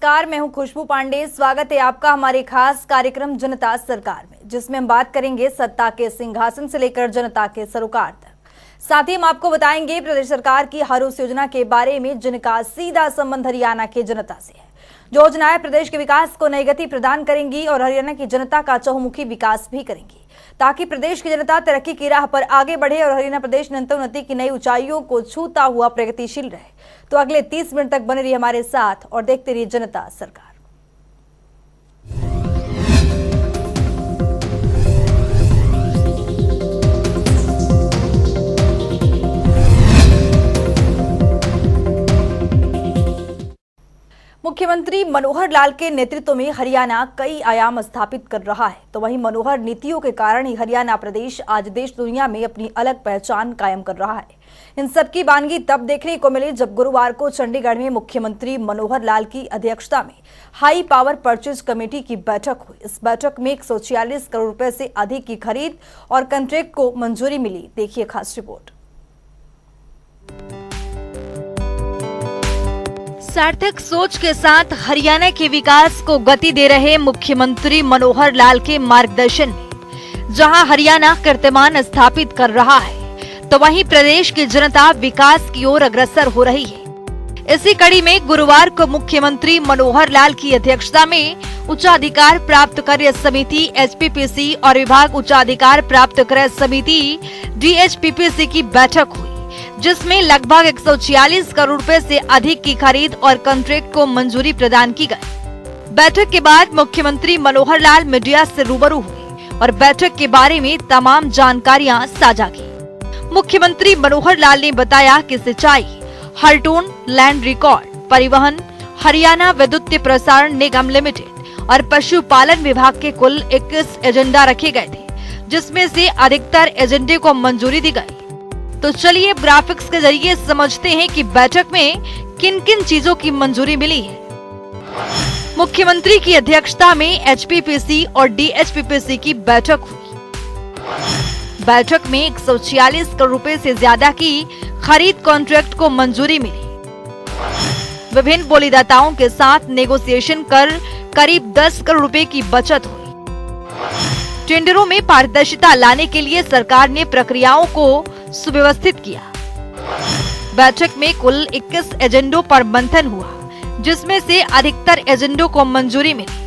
नमस्कार, मैं हूं खुशबू पांडे। स्वागत है आपका हमारे खास कार्यक्रम जनता सरकार में, जिसमें हम बात करेंगे सत्ता के सिंहासन से लेकर जनता के सरोकार तक। साथ ही हम आपको बताएंगे प्रदेश सरकार की हर उस योजना के बारे में जिनका सीधा संबंध हरियाणा की जनता से है। जो योजनाएं प्रदेश के विकास को नई गति प्रदान करेंगी और हरियाणा की जनता का चहुमुखी विकास भी करेंगी, ताकि प्रदेश की जनता तरक्की की राह पर आगे बढ़े और हरियाणा प्रदेश निरंतर की नई ऊंचाइयों को छूता हुआ प्रगतिशील रहे। तो अगले 30 मिनट तक बने रहिए हमारे साथ और देखते रहिए जनता सरकार। मुख्यमंत्री मनोहर लाल के नेतृत्व में हरियाणा कई आयाम स्थापित कर रहा है, तो वहीं मनोहर नीतियों के कारण ही हरियाणा प्रदेश आज देश दुनिया में अपनी अलग पहचान कायम कर रहा है। इन सबकी वानगी तब देखने को मिली जब गुरुवार को चंडीगढ़ में मुख्यमंत्री मनोहर लाल की अध्यक्षता में हाई पावर परचेज कमेटी की बैठक हुई। इस बैठक में 146 करोड़ रुपए से अधिक की खरीद और कॉन्ट्रैक्ट को मंजूरी मिली। देखिए खास रिपोर्ट। सार्थक सोच के साथ हरियाणा के विकास को गति दे रहे मुख्यमंत्री मनोहर लाल के मार्गदर्शन में जहां हरियाणा कीर्तिमान स्थापित कर रहा है, तो वहीं प्रदेश की जनता विकास की ओर अग्रसर हो रही है। इसी कड़ी में गुरुवार को मुख्यमंत्री मनोहर लाल की अध्यक्षता में उच्चाधिकार प्राप्त कार्य समिति HPPC और विभाग उच्चाधिकार प्राप्त कार्य समिति DHPPC की बैठक हुई, जिसमें लगभग 146 करोड़ रुपए से अधिक की खरीद और कॉन्ट्रैक्ट को मंजूरी प्रदान की गई। बैठक के बाद मुख्यमंत्री मनोहर लाल मीडिया से रूबरू हुए और बैठक के बारे में तमाम जानकारियां साझा की। मुख्यमंत्री मनोहर लाल ने बताया कि सिंचाई, हल्टून, लैंड रिकॉर्ड, परिवहन, हरियाणा विद्युत प्रसारण निगम लिमिटेड और पशुपालन विभाग के कुल 21 एजेंडा रखे गए थे, जिसमें से अधिकतर एजेंडे को मंजूरी दी गई। तो चलिए ग्राफिक्स के जरिए समझते हैं कि बैठक में किन किन चीजों की मंजूरी मिली है। मुख्यमंत्री की अध्यक्षता में HPPC और DHPPC की बैठक हुई। बैठक में 146 करोड़ रुपए से ज्यादा की खरीद कॉन्ट्रैक्ट को मंजूरी मिली। विभिन्न बोलीदाताओं के साथ नेगोशिएशन कर करीब 10 करोड़ रुपए की बचत हुई। टेंडरों में पारदर्शिता लाने के लिए सरकार ने प्रक्रियाओं को सुव्यवस्थित किया। बैठक में कुल 21 एजेंडों पर मंथन हुआ, जिसमें से अधिकतर एजेंडों को मंजूरी मिली।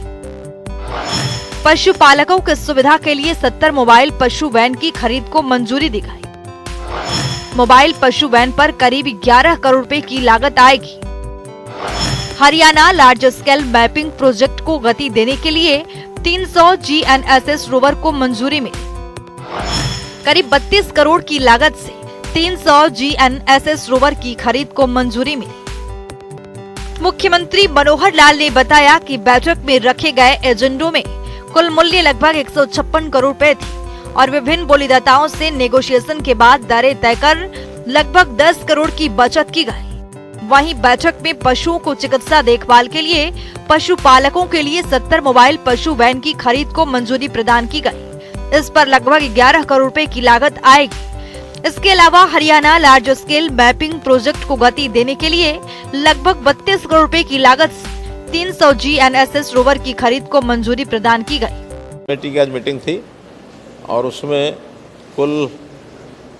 पशुपालकों की सुविधा के लिए 70 मोबाइल पशु वैन की खरीद को मंजूरी दी गई। मोबाइल पशु वैन पर करीब 11 करोड़ रुपए की लागत आएगी। Haryana large scale mapping project को गति देने के लिए 300 GNSS रोवर को मंजूरी मिली। करीब 32 करोड़ की लागत से 300 GNSS रोवर की खरीद को मंजूरी मिली। मुख्यमंत्री मनोहर लाल ने बताया कि बैठक में रखे गए एजेंडों में कुल मूल्य लगभग 156 करोड़ रुपए थी और विभिन्न बोलीदाताओं से नेगोशिएशन के बाद दरें तय कर लगभग 10 करोड़ की बचत की गई। वहीं बैठक में पशुओं को चिकित्सा देखभाल के लिए पशुपालकों के लिए 70 मोबाइल पशु वैन की खरीद को मंजूरी प्रदान की गई। इस पर लगभग 11 करोड़ रुपए की लागत आएगी। इसके अलावा Haryana large scale mapping project को गति देने के लिए लगभग 32 करोड़ रुपए की लागत से 300 GNSS रोवर की खरीद को मंजूरी प्रदान की गई। कमेटी की आज मीटिंग थी और उसमें कुल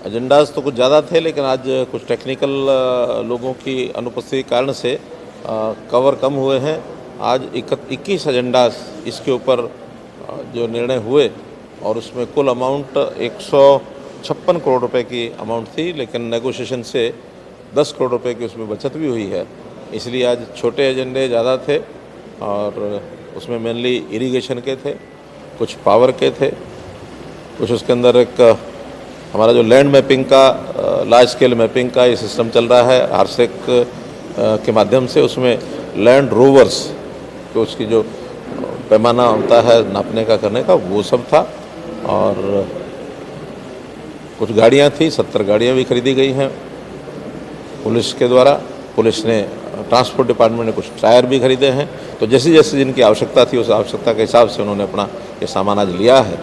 एजेंडाज तो कुछ ज़्यादा थे, लेकिन आज कुछ टेक्निकल लोगों की अनुपस्थिति के कारण से कवर कम हुए हैं। आज 21 एजेंडाज इसके ऊपर जो निर्णय हुए और उसमें कुल अमाउंट 156 करोड़ रुपए की अमाउंट थी, लेकिन नेगोशिएशन से 10 करोड़ रुपए की उसमें बचत भी हुई है। इसलिए आज छोटे एजेंडे ज़्यादा थे और उसमें मेनली इरिगेशन के थे, कुछ पावर के थे, कुछ उसके अंदर एक हमारा जो लैंड मैपिंग का लार्ज स्केल मैपिंग का ये सिस्टम चल रहा है आरसेक के माध्यम से, उसमें लैंड रोवर्स तो उसकी जो पैमाना होता है नापने का करने का वो सब था। और कुछ गाड़ियां थी, 70 गाड़ियां भी खरीदी गई हैं पुलिस के द्वारा। पुलिस ने, ट्रांसपोर्ट डिपार्टमेंट ने कुछ टायर भी खरीदे हैं। तो जैसे जैसे जिनकी आवश्यकता थी उस आवश्यकता के हिसाब से उन्होंने अपना ये सामान आज लिया है।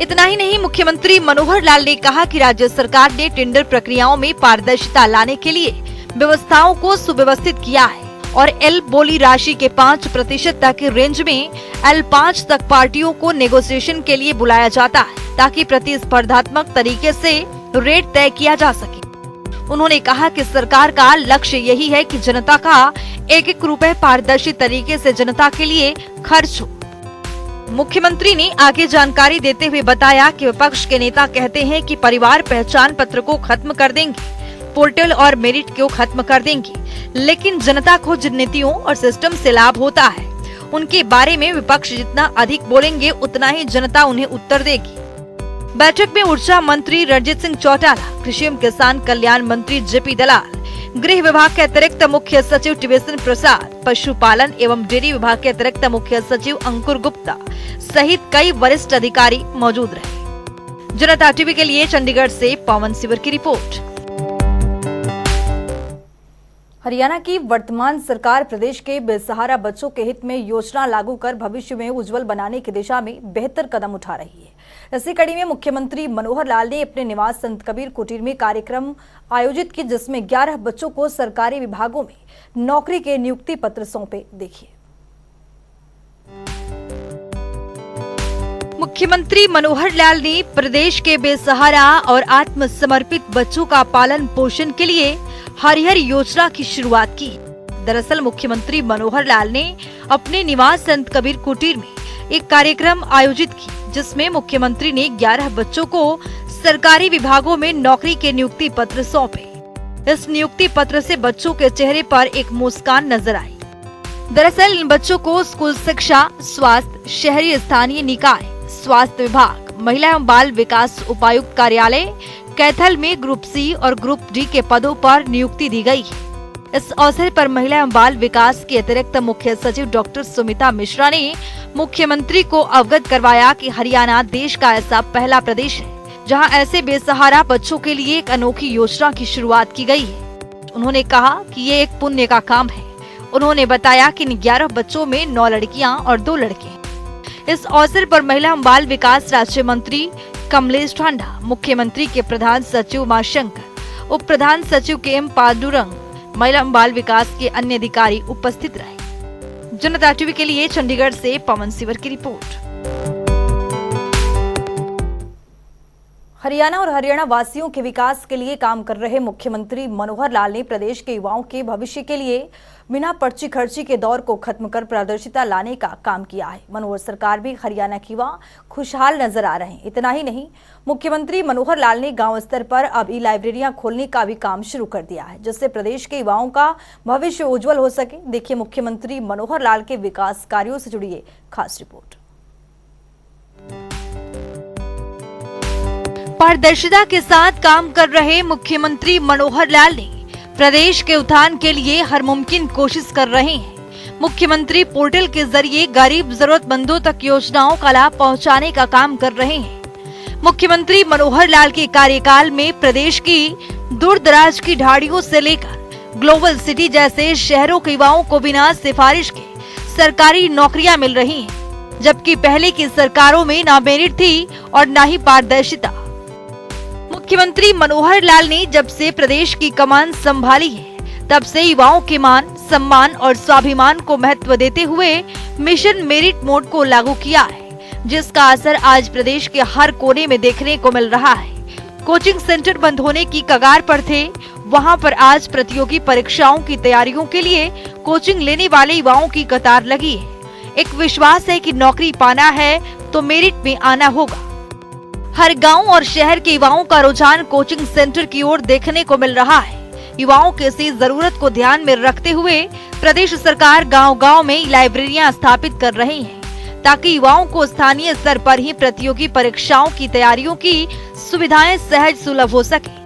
इतना ही नहीं, मुख्यमंत्री मनोहर लाल ने कहा कि राज्य सरकार ने टेंडर प्रक्रियाओं में पारदर्शिता लाने के लिए व्यवस्थाओं को सुव्यवस्थित किया है और एल बोली राशि के 5% तक की रेंज में L5 तक पार्टियों को नेगोशिएशन के लिए बुलाया जाता है, ताकि प्रतिस्पर्धात्मक तरीके से रेट तय किया जा सके। उन्होंने कहा कि सरकार का लक्ष्य यही है कि जनता का एक एक रुपए पारदर्शी तरीके से जनता के लिए खर्च हो। मुख्यमंत्री ने आगे जानकारी देते हुए बताया कि विपक्ष के नेता कहते हैं कि परिवार पहचान पत्र को खत्म कर देंगे, पोर्टल और मेरिट को खत्म कर देंगे, लेकिन जनता को जिन नीतियों और सिस्टम से लाभ होता है उनके बारे में विपक्ष जितना अधिक बोलेंगे उतना ही जनता उन्हें उत्तर देगी। बैठक में ऊर्जा मंत्री रणजीत सिंह चौटाला, कृषि एवं किसान कल्याण मंत्री जेपी दलाल, गृह विभाग के अतिरिक्त मुख्य सचिव टिवेसन प्रसाद, पशुपालन एवं डेयरी विभाग के अतिरिक्त मुख्य सचिव अंकुर गुप्ता सहित कई वरिष्ठ अधिकारी मौजूद रहे। जनता टीवी के लिए चंडीगढ़ से पवन सिवर की रिपोर्ट। हरियाणा की वर्तमान सरकार प्रदेश के बेसहारा बच्चों के हित में योजना लागू कर भविष्य में उज्जवल बनाने की दिशा में बेहतर कदम उठा रही है। इसी कड़ी में मुख्यमंत्री मनोहर लाल ने अपने निवास संत कबीर कुटीर में कार्यक्रम आयोजित की, जिसमें 11 बच्चों को सरकारी विभागों में नौकरी के नियुक्ति पत्र सौंपे। देखिए। मुख्यमंत्री मनोहर लाल ने प्रदेश के बेसहारा और आत्मसमर्पित बच्चों का पालन पोषण के लिए हरिहर योजना की शुरुआत की। दरअसल मुख्यमंत्री मनोहर लाल ने अपने निवास संत कबीर कुटीर में एक कार्यक्रम आयोजित की, जिसमें मुख्यमंत्री ने 11 बच्चों को सरकारी विभागों में नौकरी के नियुक्ति पत्र सौंपे। इस नियुक्ति पत्र से बच्चों के चेहरे पर एक मुस्कान नजर आई। दरअसल इन बच्चों को स्कूल शिक्षा, स्वास्थ्य, शहरी स्थानीय निकाय, स्वास्थ्य विभाग, महिला एवं बाल विकास उपायुक्त कार्यालय कैथल में ग्रुप सी और ग्रुप डी के पदों पर नियुक्ति दी गई है। इस अवसर पर महिला एवं बाल विकास के अतिरिक्त मुख्य सचिव डॉक्टर सुमिता मिश्रा ने मुख्यमंत्री को अवगत करवाया कि हरियाणा देश का ऐसा पहला प्रदेश है जहां ऐसे बेसहारा बच्चों के लिए एक अनोखी योजना की शुरुआत की गई है। उन्होंने कहा कि ये एक पुण्य का काम है। उन्होंने बताया कि इन 11 बच्चों में 9 लड़कियां और 2 लड़के हैं। इस अवसर पर महिला एवं बाल विकास राज्य मंत्री कमलेश ठांडा, मुख्यमंत्री के प्रधान सचिव उमाशंकर, उप प्रधान सचिव के.एम. पांडुरंग, महिला एवं बाल विकास के अन्य अधिकारी उपस्थित रहे। जनता टीवी के लिए चंडीगढ़ से पवन सिवर की रिपोर्ट। हरियाणा और हरियाणा वासियों के विकास के लिए काम कर रहे मुख्यमंत्री मनोहर लाल ने प्रदेश के युवाओं के भविष्य के लिए बिना पर्ची खर्ची के दौर को खत्म कर पारदर्शिता लाने का काम किया है। मनोहर सरकार भी हरियाणा के युवा खुशहाल नजर आ रहे हैं। इतना ही नहीं, मुख्यमंत्री मनोहर लाल ने गांव स्तर पर अब ई लाइब्रेरियां खोलने का भी काम शुरू कर दिया है, जिससे प्रदेश के युवाओं का भविष्य उज्जवल हो सके। देखिए मुख्यमंत्री मनोहर लाल के विकास कार्यों से जुड़ी ये खास रिपोर्ट। पारदर्शिता के साथ काम कर रहे मुख्यमंत्री मनोहर लाल ने प्रदेश के उत्थान के लिए हर मुमकिन कोशिश कर रहे हैं। मुख्यमंत्री पोर्टल के जरिए गरीब जरूरतमंदों तक योजनाओं का लाभ पहुंचाने का काम कर रहे हैं। मुख्यमंत्री मनोहर लाल के कार्यकाल में प्रदेश की दूर दराज की ढाड़ियों से लेकर ग्लोबल सिटी जैसे शहरों के युवाओं को बिना सिफारिश के सरकारी नौकरियां मिल रही हैं, जबकि पहले की सरकारों में ना मेरिट थी और ना ही पारदर्शिता। मुख्यमंत्री मनोहर लाल ने जब से प्रदेश की कमान संभाली है, तब से युवाओं के मान, सम्मान और स्वाभिमान को महत्व देते हुए मिशन मेरिट मोड को लागू किया है, जिसका असर आज प्रदेश के हर कोने में देखने को मिल रहा है। कोचिंग सेंटर बंद होने की कगार पर थे, वहां पर आज प्रतियोगी परीक्षाओं की तैयारियों के लिए कोचिंग लेने वाले युवाओं की कतार लगी है। एक विश्वास है कि नौकरी पाना है तो मेरिट में आना होगा। हर गांव और शहर के युवाओं का रुझान कोचिंग सेंटर की ओर देखने को मिल रहा है। युवाओं की इसी जरूरत को ध्यान में रखते हुए प्रदेश सरकार गांव-गांव में लाइब्रेरियां स्थापित कर रही है, ताकि युवाओं को स्थानीय स्तर पर ही प्रतियोगी परीक्षाओं की तैयारियों की सुविधाएं सहज सुलभ हो सके।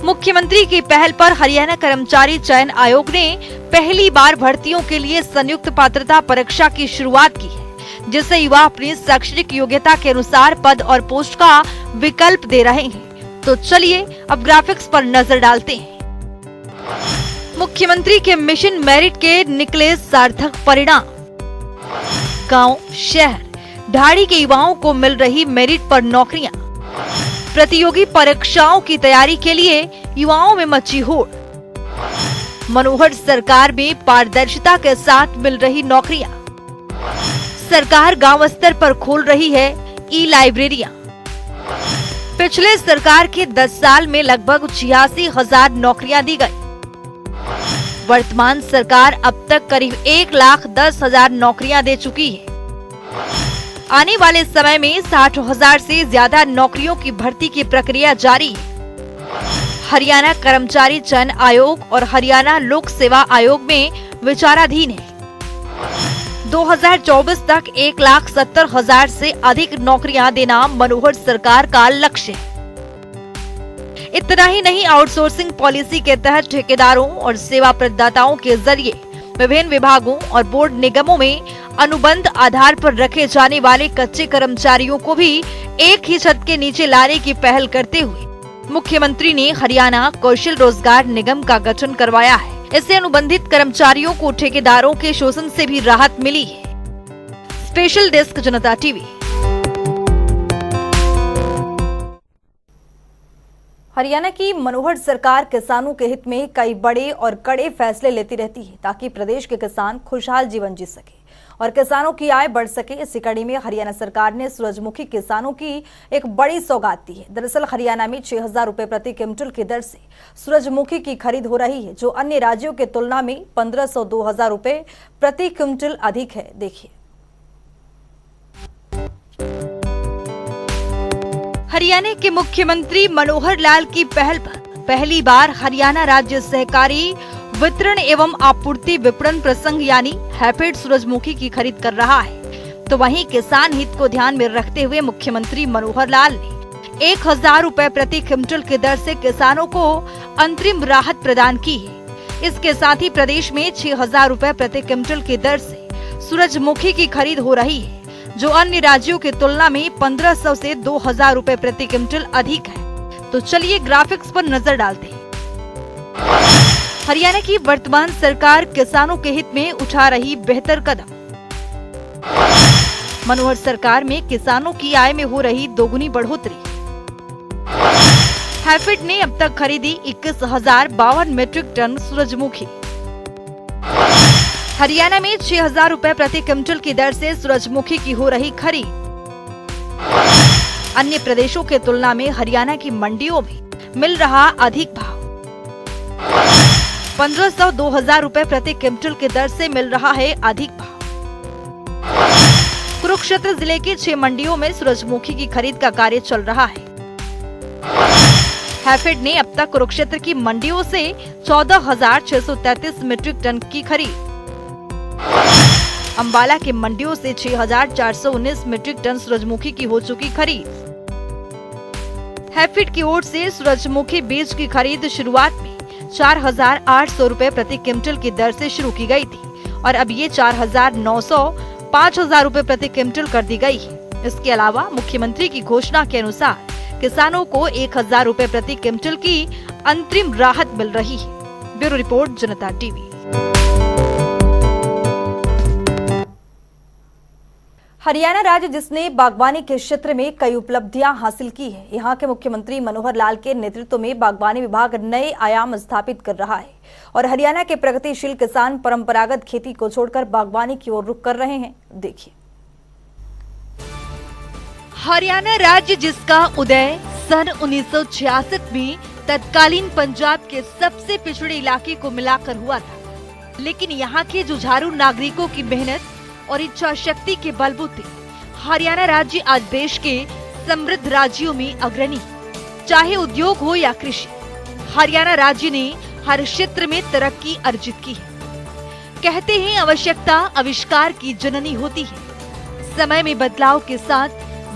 मुख्यमंत्री की पहल पर हरियाणा कर्मचारी चयन आयोग ने पहली बार भर्तियों के लिए संयुक्त पात्रता परीक्षा की शुरुआत की है, जिससे युवा अपनी शैक्षणिक योग्यता के अनुसार पद और पोस्ट का विकल्प दे रहे हैं। तो चलिए अब ग्राफिक्स पर नजर डालते हैं। मुख्यमंत्री के मिशन मेरिट के निकले सार्थक परिणाम। गांव, शहर, ढाड़ी के युवाओं को मिल रही मेरिट पर नौकरियां। प्रतियोगी परीक्षाओं की तैयारी के लिए युवाओं में मची होड़। मनोहर सरकार में पारदर्शिता के साथ मिल रही नौकरियां। सरकार गांव स्तर पर खोल रही है ई लाइब्रेरियां। पिछले सरकार के 10 साल में लगभग 86,000 नौकरियां दी गई। वर्तमान सरकार अब तक करीब 1,10,000 नौकरियां दे चुकी है। आने वाले समय में 60,000 से ज्यादा नौकरियों की भर्ती की प्रक्रिया जारी है। हरियाणा कर्मचारी चयन आयोग और हरियाणा लोक सेवा आयोग में विचाराधीन है। 2024 तक 1,70,000 से अधिक नौकरियां देना मनोहर सरकार का लक्ष्य है। इतना ही नहीं, आउटसोर्सिंग पॉलिसी के तहत ठेकेदारों और सेवा प्रदाताओं के जरिए विभिन्न विभागों और बोर्ड निगमों में अनुबंध आधार पर रखे जाने वाले कच्चे कर्मचारियों को भी एक ही छत के नीचे लाने की पहल करते हुए मुख्यमंत्री ने हरियाणा कौशल रोजगार निगम का गठन करवाया है। इससे अनुबंधित कर्मचारियों को ठेकेदारों के शोषण से भी राहत मिली है। स्पेशल डेस्क जनता टीवी। हरियाणा की मनोहर सरकार किसानों के हित में कई बड़े और कड़े फैसले लेती रहती है ताकि प्रदेश के किसान खुशहाल जीवन जी सके और किसानों की आय बढ़ सके। इसी कड़ी में हरियाणा सरकार ने सूरजमुखी किसानों की एक बड़ी सौगात दी है। दरअसल हरियाणा में 6,000 रुपए प्रति क्विंटल की दर से सूरजमुखी की खरीद हो रही है, जो अन्य राज्यों के तुलना में 1,500-2,000 रुपए प्रति क्विंटल अधिक है। देखिए, हरियाणा के मुख्यमंत्री मनोहर लाल की पहल पर पहली बार हरियाणा राज्य सहकारी वितरण एवं आपूर्ति विपणन प्रसंघ यानी हैफेड सूरजमुखी की खरीद कर रहा है। तो वहीं किसान हित को ध्यान में रखते हुए मुख्यमंत्री मनोहर लाल ने 1,000 रुपए प्रति क्विंटल की दर से किसानों को अंतरिम राहत प्रदान की है। इसके साथ ही प्रदेश में 6,000 रुपए प्रति क्विंटल की दर से सूरजमुखी की खरीद हो रही है, जो अन्य राज्यों की तुलना में 1,500 से 2,000 रुपए प्रति क्विंटल अधिक है। तो चलिए ग्राफिक्स पर नजर डालते हैं। हरियाणा की वर्तमान सरकार किसानों के हित में उठा रही बेहतर कदम। मनोहर सरकार में किसानों की आय में हो रही दोगुनी बढ़ोतरी। हैफेड ने अब तक खरीदी 21,052 मीट्रिक टन सूरजमुखी। हरियाणा में 6,000 रुपए प्रति क्विंटल की दर से सूरजमुखी की हो रही खरीद। अन्य प्रदेशों के तुलना में हरियाणा की मंडियों में मिल रहा अधिक भाव। 1,500-2,000 रुपए प्रति क्विंटल की दर से मिल रहा है अधिक भाव। कुरुक्षेत्र जिले की 6 मंडियों में सूरजमुखी की खरीद का कार्य चल रहा है। हैफेड ने अब तक कुरुक्षेत्र की मंडियों से 14,633 मीट्रिक टन की खरीद, अंबाला के मंडियों से 6,419 मीट्रिक टन सूरजमुखी की हो चुकी खरीद। हैफेड की ओर से सूरजमुखी बीज की खरीद शुरुआत में 4,800 रुपए प्रति क्विंटल की दर से शुरू की गई थी और अब ये 4,900 5,000 रुपए प्रति क्विंटल कर दी गई है। इसके अलावा मुख्यमंत्री की घोषणा के अनुसार किसानों को 1,000 रुपए प्रति क्विंटल की अंतरिम राहत मिल रही है। ब्यूरो रिपोर्ट, जनता टीवी। हरियाणा राज्य जिसने बागवानी के क्षेत्र में कई उपलब्धियां हासिल की है। यहाँ के मुख्यमंत्री मनोहर लाल के नेतृत्व में बागवानी विभाग नए आयाम स्थापित कर रहा है और हरियाणा के प्रगतिशील किसान परंपरागत खेती को छोड़कर बागवानी की ओर रुख कर रहे हैं। देखिए, हरियाणा राज्य जिसका उदय सन 1966 में तत्कालीन पंजाब के सबसे पिछड़े इलाके को मिलाकर हुआ था, लेकिन यहाँ के जुझारू नागरिकों की मेहनत और इच्छा शक्ति के बलबूते हरियाणा राज्य आज देश के समृद्ध राज्यों में अग्रणी। चाहे उद्योग हो या कृषि, हरियाणा राज्य ने हर क्षेत्र में तरक्की अर्जित की है। कहते हैं आवश्यकता आविष्कार की जननी होती है। समय में बदलाव के साथ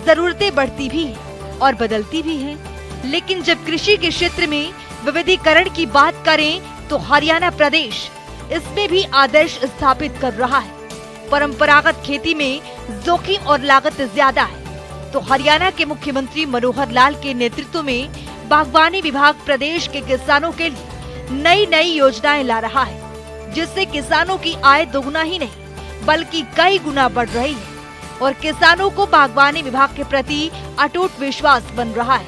जरूरतें बढ़ती भी हैं और बदलती भी हैं, लेकिन जब कृषि के क्षेत्र में विविधीकरण की बात करें तो हरियाणा प्रदेश इसमें भी आदर्श स्थापित कर रहा है। परंपरागत खेती में जोखिम और लागत ज्यादा है, तो हरियाणा के मुख्यमंत्री मनोहर लाल के नेतृत्व में बागवानी विभाग प्रदेश के किसानों के लिए नई नई योजनाएं ला रहा है, जिससे किसानों की आय दोगुना ही नहीं बल्कि कई गुना बढ़ रही है और किसानों को बागवानी विभाग के प्रति अटूट विश्वास बन रहा है।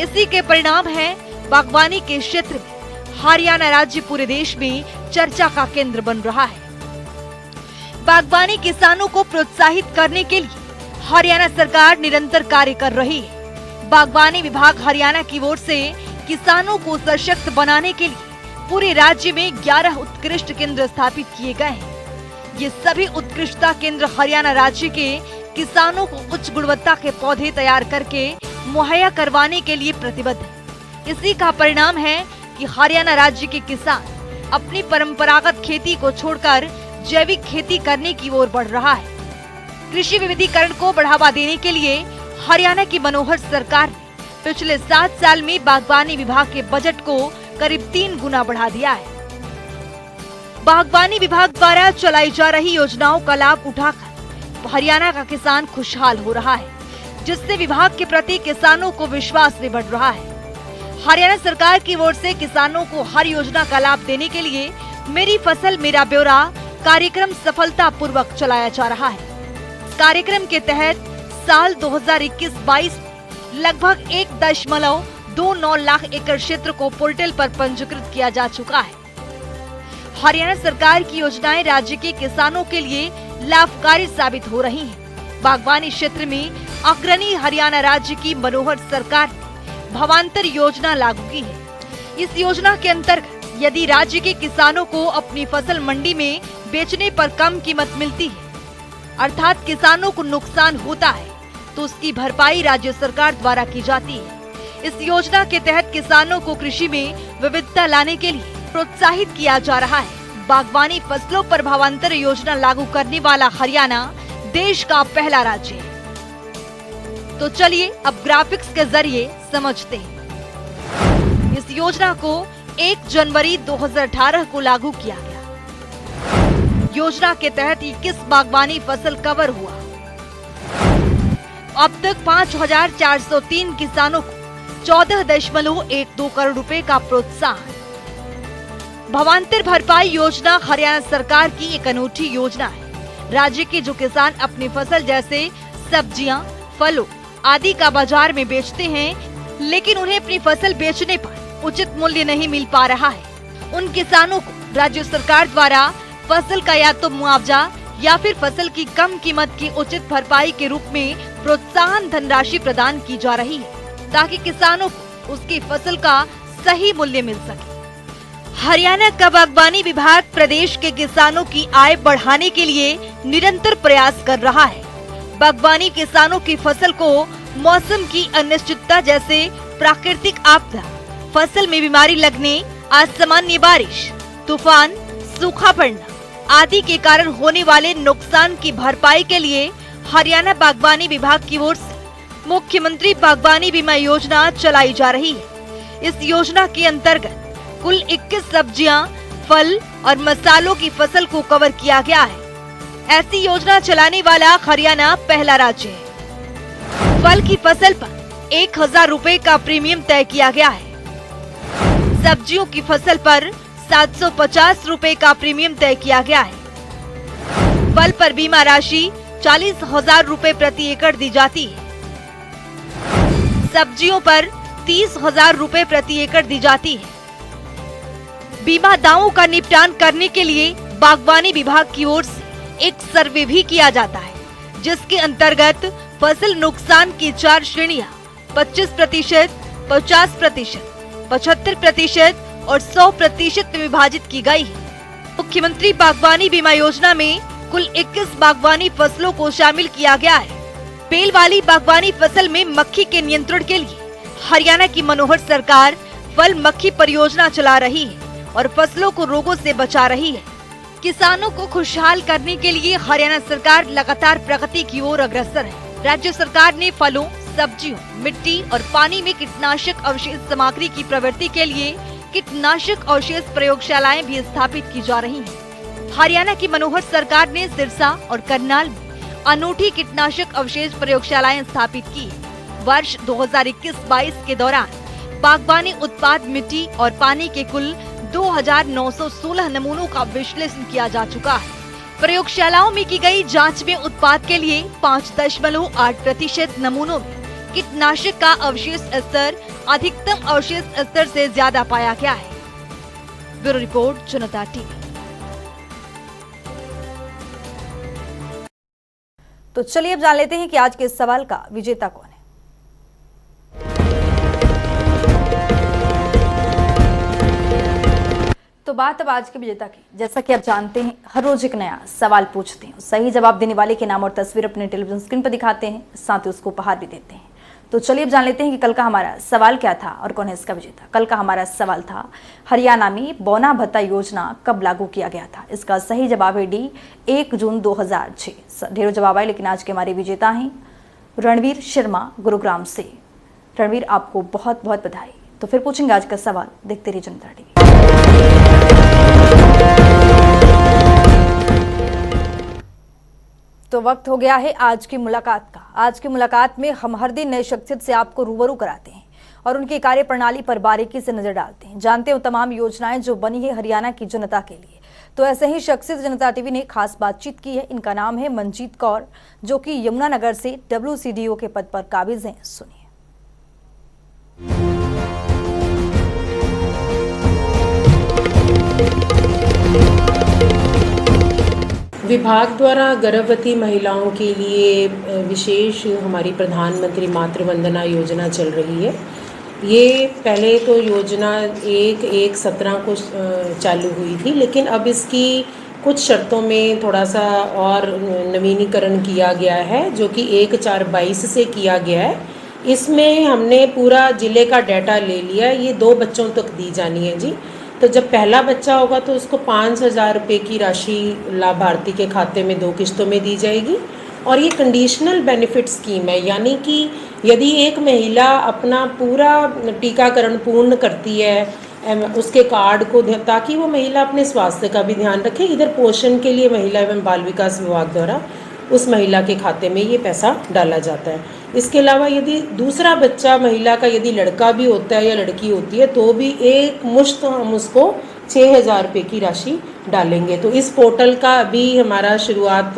इसी के परिणाम है बागवानी के क्षेत्र में हरियाणा राज्य पूरे देश में चर्चा का केंद्र बन रहा है। बागवानी किसानों को प्रोत्साहित करने के लिए हरियाणा सरकार निरंतर कार्य कर रही है। बागवानी विभाग हरियाणा की ओर से किसानों को सशक्त बनाने के लिए पूरे राज्य में 11 उत्कृष्ट केंद्र स्थापित किए गए हैं। ये सभी उत्कृष्टता केंद्र हरियाणा राज्य के किसानों को उच्च गुणवत्ता के पौधे तैयार करके मुहैया करवाने के लिए प्रतिबद्ध है। इसी का परिणाम है कि हरियाणा राज्य के किसान अपनी परंपरागत खेती को छोड़कर जैविक खेती करने की ओर बढ़ रहा है। कृषि विविधीकरण को बढ़ावा देने के लिए हरियाणा की मनोहर सरकार ने पिछले 7 साल में बागवानी विभाग के बजट को करीब 3 गुना बढ़ा दिया है। बागवानी विभाग द्वारा चलाई जा रही योजनाओं का लाभ उठाकर हरियाणा का किसान खुशहाल हो रहा है, जिससे विभाग के प्रति किसानों को विश्वास भी बढ़ रहा है। हरियाणा सरकार की ओर से किसानों को हर योजना का लाभ देने के लिए मेरी फसल मेरा ब्यौरा कार्यक्रम सफलतापूर्वक चलाया जा रहा है। इस कार्यक्रम के तहत साल 2021-22 में लगभग 1.29 लाख एकड़ क्षेत्र को पोर्टल पर पंजीकृत किया जा चुका है। हरियाणा सरकार की योजनाएं राज्य के किसानों के लिए लाभकारी साबित हो रही हैं। बागवानी क्षेत्र में अग्रणी हरियाणा राज्य की मनोहर सरकार ने भावांतर योजना लागू की है। इस योजना के अंतर्गत यदि राज्य के किसानों को अपनी फसल मंडी में बेचने पर कम कीमत मिलती है, अर्थात किसानों को नुकसान होता है, तो उसकी भरपाई राज्य सरकार द्वारा की जाती है। इस योजना के तहत किसानों को कृषि में विविधता लाने के लिए प्रोत्साहित किया जा रहा है। बागवानी फसलों पर भावांतर योजना लागू करने वाला हरियाणा देश का पहला राज्य है। तो चलिए अब ग्राफिक्स के जरिए समझते हैं। इस योजना को 1 जनवरी 2018 को लागू किया गया। योजना के तहत 21 बागवानी फसल कवर हुआ। अब तक 5,403 किसानों को 14.12 करोड़ रुपए का प्रोत्साहन। भावांतर भरपाई योजना हरियाणा सरकार की एक अनूठी योजना है। राज्य के जो किसान अपनी फसल जैसे सब्जियां, फलों आदि का बाजार में बेचते हैं, लेकिन उन्हें अपनी फसल बेचने पर उचित मूल्य नहीं मिल पा रहा है, उन किसानों को राज्य सरकार द्वारा फसल का या तो मुआवजा या फिर फसल की कम कीमत की उचित भरपाई के रूप में प्रोत्साहन धनराशि प्रदान की जा रही है, ताकि किसानों को उसकी फसल का सही मूल्य मिल सके। हरियाणा का बागवानी विभाग प्रदेश के किसानों की आय बढ़ाने के लिए निरंतर प्रयास कर रहा है। बागवानी किसानों की फसल को मौसम की अनिश्चितता जैसे प्राकृतिक आपदा, फसल में बीमारी लगने, असामान्य बारिश, तूफान, सूखा पड़ना आदि के कारण होने वाले नुकसान की भरपाई के लिए हरियाणा बागवानी विभाग की ओर से मुख्यमंत्री बागवानी बीमा योजना चलाई जा रही है। इस योजना के अंतर्गत कुल 21 सब्जियां, फल और मसालों की फसल को कवर किया गया है। ऐसी योजना चलाने वाला हरियाणा पहला राज्य है। फल की फसल पर 1,000 रुपए का प्रीमियम तय किया गया है। सब्जियों की फसल पर 750 रुपए का प्रीमियम तय किया गया है। फल पर बीमा राशि 40,000 रुपए प्रति एकड़ दी जाती है। सब्जियों पर 30,000 रुपए प्रति एकड़ दी जाती है। बीमा दावों का निपटान करने के लिए बागवानी विभाग की ओर से एक सर्वे भी किया जाता है, जिसके अंतर्गत फसल नुकसान की 4 श्रेणियां 25%, 50%, 75% और 100% में विभाजित की गई है। मुख्यमंत्री बागवानी बीमा योजना में कुल 21 बागवानी फसलों को शामिल किया गया है। बेल वाली बागवानी फसल में मक्खी के नियंत्रण के लिए हरियाणा की मनोहर सरकार फल मक्खी परियोजना चला रही है और फसलों को रोगों से बचा रही है। किसानों को खुशहाल करने के लिए हरियाणा सरकार लगातार प्रगति की ओर अग्रसर है। राज्य सरकार ने फलों, सब्जियों, मिट्टी और पानी में कीटनाशक अवशेष सामग्री की प्रवृत्ति के लिए कीटनाशक अवशेष प्रयोगशालाएं भी स्थापित की जा रही हैं। हरियाणा की मनोहर सरकार ने सिरसा और करनाल में अनूठी कीटनाशक अवशेष प्रयोगशालाएं स्थापित की। वर्ष 2021-22 के दौरान बागवानी उत्पाद मिट्टी और पानी के कुल 2,916 नमूनों का विश्लेषण किया जा चुका है। प्रयोगशालाओं में की गई जांच में उत्पाद के लिए 5.8% नमूनों में कीटनाशक का अवशेष स्तर अधिकतम अवशेष स्तर से ज्यादा पाया गया है। ब्यूरो रिपोर्ट, जनता टीवी। तो चलिए अब जान लेते हैं कि आज के इस सवाल का विजेता कौन है। तो बात अब आज के विजेता की। जैसा कि आप जानते हैं, हर रोज एक नया सवाल पूछते हैं, सही जवाब देने वाले के नाम और तस्वीर अपने टेलीविजन स्क्रीन पर दिखाते हैं, साथ ही उसको उपहार भी देते हैं। तो चलिए अब जान लेते हैं कि कल का हमारा सवाल क्या था और कौन है इसका विजेता। कल का हमारा सवाल था, हरियाणा में बौना भत्ता योजना कब लागू किया गया था। इसका सही जवाब है डी, 1 जून 2006। ढेरों जवाब आए, लेकिन आज के हमारे विजेता हैं रणवीर शर्मा गुरुग्राम से। रणवीर, आपको बहुत बहुत बधाई। तो फिर पूछेंगे आज का सवाल, देखते रहिए जनता टीवी। तो वक्त हो गया है आज की मुलाकात का। आज की मुलाकात में हम हर दिन नए शख्सियत से आपको रूबरू कराते हैं और उनकी कार्यप्रणाली पर बारीकी से नजर डालते हैं, जानते हैं तमाम योजनाएं जो बनी है हरियाणा की जनता के लिए। तो ऐसे ही शख्सियत जनता टीवी ने खास बातचीत की है। इनका नाम है मंजीत कौर, जो कि यमुनानगर से WCDO के पद पर काबिज हैं। सुनिए। विभाग द्वारा गर्भवती महिलाओं के लिए विशेष हमारी प्रधानमंत्री मातृ वंदना योजना चल रही है। ये पहले तो योजना 1/1/17 को चालू हुई थी, लेकिन अब इसकी कुछ शर्तों में थोड़ा सा और नवीनीकरण किया गया है, जो कि 1/4/22 से किया गया है। इसमें हमने पूरा ज़िले का डाटा ले लिया। ये 2 बच्चों तक दी जानी है जी। तो जब पहला बच्चा होगा तो उसको 5,000 रुपये की राशि लाभार्थी के खाते में 2 किस्तों में दी जाएगी। और ये कंडीशनल बेनिफिट स्कीम है, यानी कि यदि एक महिला अपना पूरा टीकाकरण पूर्ण करती है उसके कार्ड को, ताकि वो महिला अपने स्वास्थ्य का भी ध्यान रखे, इधर पोषण के लिए महिला एवं बाल विकास विभाग द्वारा उस महिला के खाते में ये पैसा डाला जाता है। इसके अलावा यदि दूसरा बच्चा महिला का यदि लड़का भी होता है या लड़की होती है तो भी एक मुश्त हम उसको 6,000 रुपये की राशि डालेंगे। तो इस पोर्टल का अभी हमारा शुरुआत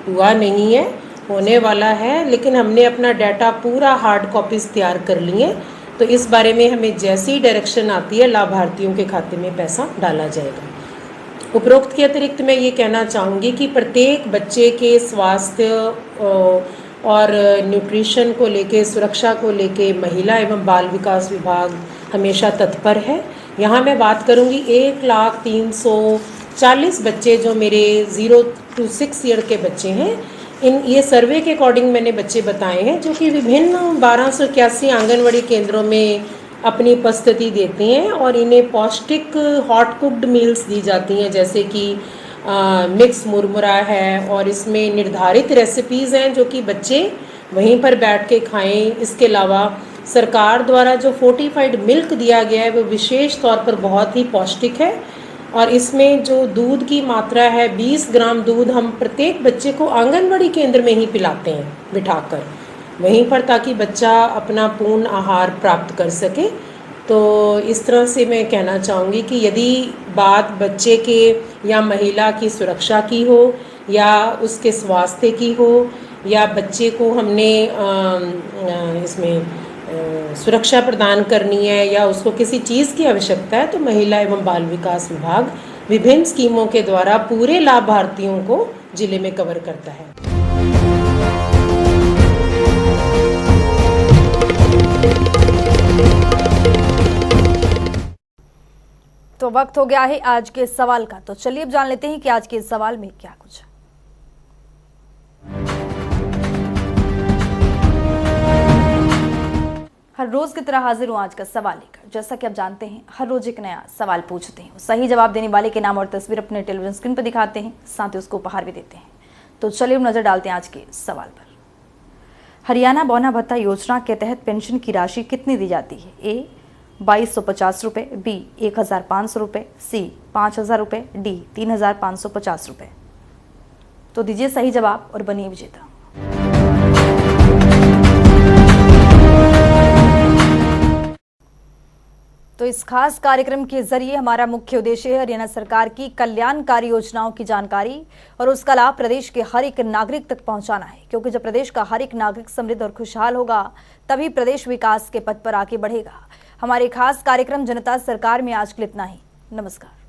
हुआ नहीं है, होने वाला है, लेकिन हमने अपना डाटा पूरा हार्ड कॉपीज़ तैयार कर लिए। तो इस बारे में हमें जैसी ही डायरेक्शन आती है लाभार्थियों के खाते में पैसा डाला जाएगा। उपरोक्त के अतिरिक्त मैं ये कहना चाहूँगी कि प्रत्येक बच्चे के स्वास्थ्य और न्यूट्रिशन को लेके, सुरक्षा को लेके महिला एवं बाल विकास विभाग हमेशा तत्पर है। यहाँ मैं बात करूँगी 1,03,40 बच्चे जो मेरे 0 to 6 ईयर के बच्चे हैं। ये सर्वे के अकॉर्डिंग मैंने बच्चे बताए हैं, जो कि विभिन्न 1281 आंगनवाड़ी केंद्रों में अपनी उपस्थिति देती हैं और इन्हें पौष्टिक हॉट कुक्ड मील्स दी जाती हैं, जैसे कि मिक्स मुरमुरा है, और इसमें निर्धारित रेसिपीज़ हैं जो कि बच्चे वहीं पर बैठ के खाएं। इसके अलावा सरकार द्वारा जो फोर्टिफाइड मिल्क दिया गया है वो विशेष तौर पर बहुत ही पौष्टिक है, और इसमें जो दूध की मात्रा है 20 ग्राम दूध हम प्रत्येक बच्चे को आंगनवाड़ी केंद्र में ही पिलाते हैं बिठाकर वहीं पर, ताकि बच्चा अपना पूर्ण आहार प्राप्त कर सके। तो इस तरह से मैं कहना चाहूँगी कि यदि बात बच्चे के या महिला की सुरक्षा की हो या उसके स्वास्थ्य की हो, या बच्चे को हमने इसमें सुरक्षा प्रदान करनी है या उसको किसी चीज़ की आवश्यकता है, तो महिला एवं बाल विकास विभाग विभिन्न स्कीमों के द्वारा पूरे लाभार्थियों को जिले में कवर करता है। तो वक्त हो गया है आज के सवाल का। तो चलिए अब जान लेते हैं कि आज के इस सवाल में क्या कुछ है। हर रोज की तरह हाजिर हूं आज का सवाल लेकर। जैसा कि आप जानते हैं, हर रोज एक नया सवाल पूछते हैं, सही जवाब देने वाले के नाम और तस्वीर अपने टेलीविजन स्क्रीन पर दिखाते हैं, साथ ही उसको उपहार भी देते हैं। तो चलिए नजर डालते हैं आज के सवाल पर। हरियाणा बौना भत्ता योजना के तहत पेंशन की राशि कितनी दी जाती है? ए 2250 रुपये, बी 1500 रुपये, सी 5000 रुपये, डी 3550 रुपये। तो दीजिए सही जवाब और बनिए विजेता। तो इस खास कार्यक्रम के जरिए हमारा मुख्य उद्देश्य है हरियाणा सरकार की कल्याणकारी योजनाओं की जानकारी और उसका लाभ प्रदेश के हर एक नागरिक तक पहुंचाना है, क्योंकि जब प्रदेश का हर एक नागरिक समृद्ध और खुशहाल होगा तभी प्रदेश विकास के पथ पर आगे बढ़ेगा। हमारे खास कार्यक्रम जनता सरकार में आज के लिए इतना ही। नमस्कार।